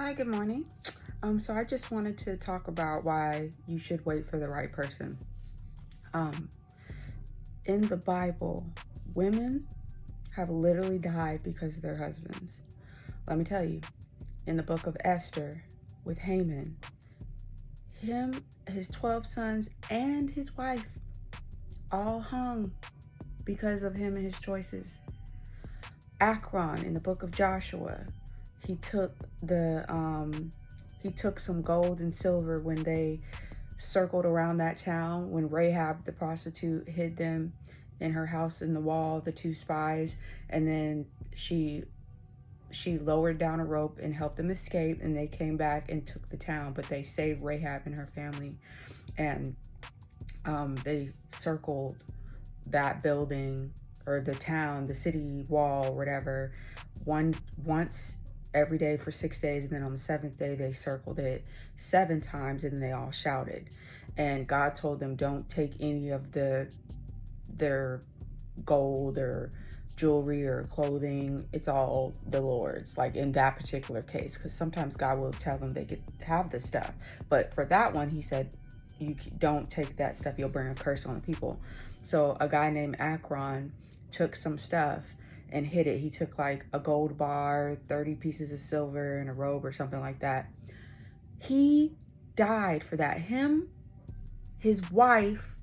Hi, good morning. So I just wanted to talk about why you should wait for the right person. Um, in the Bible, women have literally died because of their husbands. Let me tell you, in the book of Esther with Haman, his 12 sons, and his wife all hung because of him and his choices. Akron in the book of Joshua, he took some gold and silver when they circled around that town, when Rahab the prostitute hid them in her house in the wall, the two spies, and then she lowered down a rope and helped them escape, and they came back and took the town, but they saved Rahab and her family. And they circled that building or the town, the city wall, whatever, once every day for 6 days, and then on the seventh day they circled it 7 times, and they all shouted. And God told them, don't take any of their gold or jewelry or clothing. It's all the Lord's, like in that particular case, because sometimes God will tell them they could have this stuff, but for that one he said, you don't take that stuff, you'll bring a curse on the people. So a guy named Akron took some stuff and hid it. He took like a gold bar, 30 pieces of silver, and a robe or something like that. He died for that. Him, his wife,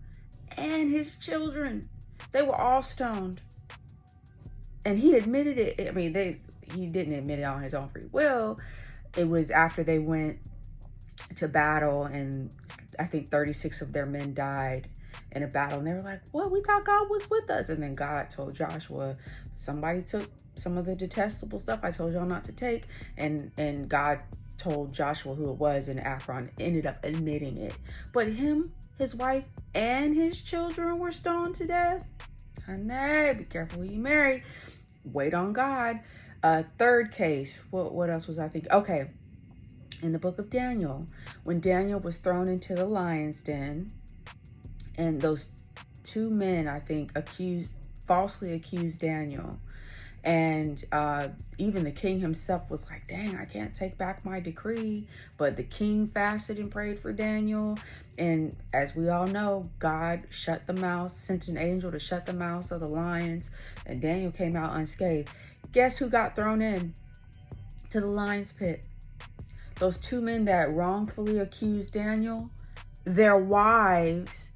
and his children, they were all stoned. And he admitted it. I mean, he didn't admit it on his own free will. It was after they went to battle, and I think 36 of their men died in a battle, and they were like, well, we thought God was with us. And then God told Joshua, somebody took some of the detestable stuff I told y'all not to take, and God told Joshua who it was, and Akron ended up admitting it. But him, his wife, and his children were stoned to death. Honey, be careful who you marry. Wait on God. Third case, what else was I thinking? Okay, in the book of Daniel, when Daniel was thrown into the lion's den, and those 2 men, I think, falsely accused Daniel. And even the king himself was like, dang, I can't take back my decree. But the king fasted and prayed for Daniel. And as we all know, God shut the mouth, sent an angel to shut the mouths of the lions. And Daniel came out unscathed. Guess who got thrown in to the lion's pit? Those 2 men that wrongfully accused Daniel, their wives,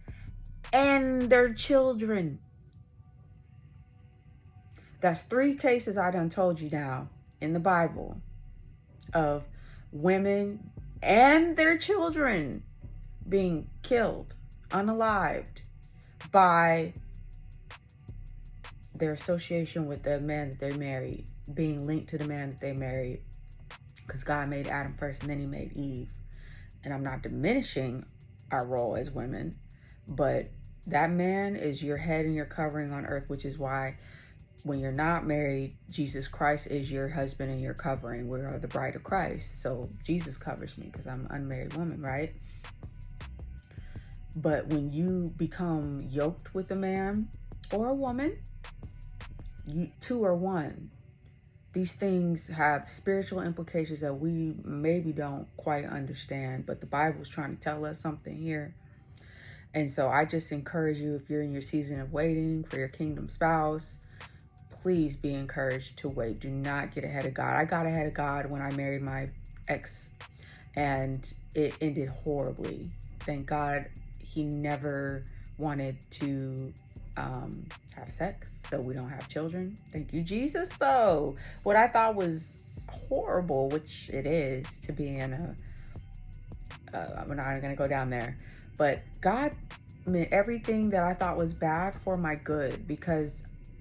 and their children. That's 3 cases I done told you now in the Bible of women and their children being killed, unalived, by their association with the man that they married, being linked to the man that they married, because God made Adam first and then he made Eve. And I'm not diminishing our role as women, but that man is your head and your covering on earth, which is why when you're not married, Jesus Christ is your husband and your covering. We are the bride of Christ. So Jesus covers me because I'm an unmarried woman, right? But when you become yoked with a man or a woman, you 2 are one. These things have spiritual implications that we maybe don't quite understand, but the Bible's trying to tell us something here. And so I just encourage you, if you're in your season of waiting for your kingdom spouse, please be encouraged to wait. Do not get ahead of God. I got ahead of God when I married my ex, and it ended horribly. Thank God he never wanted to have sex, so we don't have children. Thank you, Jesus, though. What I thought was horrible, which it is, to be in we're not going to go down there. But God meant everything that I thought was bad for my good, because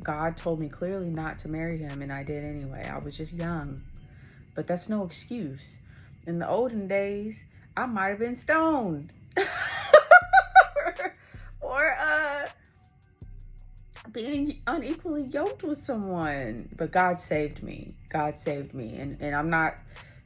God told me clearly not to marry him, and I did anyway. I was just young. But that's no excuse. In the olden days, I might have been stoned. or being unequally yoked with someone. But God saved me. God saved me. And I'm not...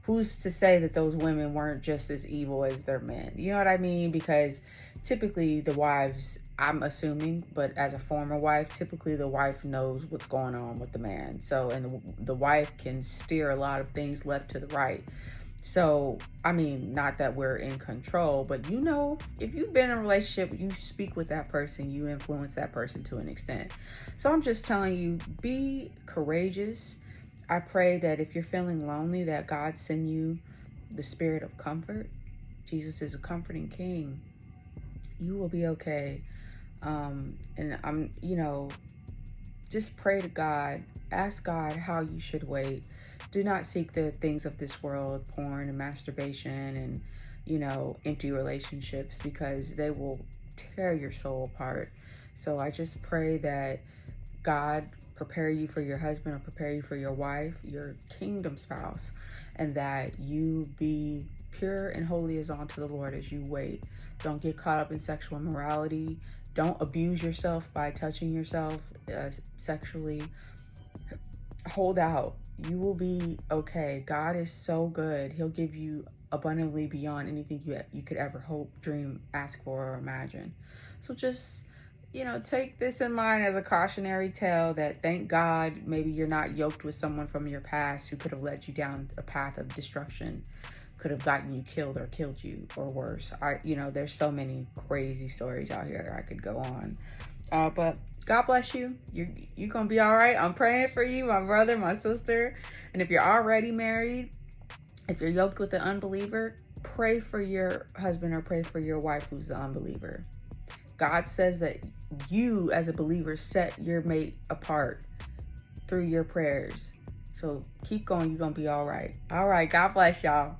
Who's to say that those women weren't just as evil as their men? You know what I mean? Because typically the wives, I'm assuming, but as a former wife, typically the wife knows what's going on with the man. So, and the wife can steer a lot of things left to the right. So, I mean, not that we're in control, but you know, if you've been in a relationship, you speak with that person, you influence that person to an extent. So I'm just telling you, be courageous. I pray that if you're feeling lonely, that God send you the spirit of comfort. Jesus is a comforting king. You will be okay. And just pray to God. Ask God how you should wait. Do not seek the things of this world, porn and masturbation and, empty relationships, because they will tear your soul apart. So I just pray that God prepare you for your husband or prepare you for your wife, your kingdom spouse, and that you be pure and holy as unto the Lord as you wait. Don't get caught up in sexual immorality. Don't abuse yourself by touching yourself sexually. Hold out. You will be okay. God is so good. He'll give you abundantly beyond anything you could ever hope, dream, ask for, or imagine. So just, take this in mind as a cautionary tale that thank God maybe you're not yoked with someone from your past who could have led you down a path of destruction, could have gotten you killed or killed you or worse. There's so many crazy stories out here. I could go on. But God bless you. You're going to be all right. I'm praying for you, my brother, my sister. And if you're already married, if you're yoked with an unbeliever, pray for your husband or pray for your wife who's the unbeliever. God says that you, as a believer, set your mate apart through your prayers. So keep going. You're going to be all right. All right. God bless y'all.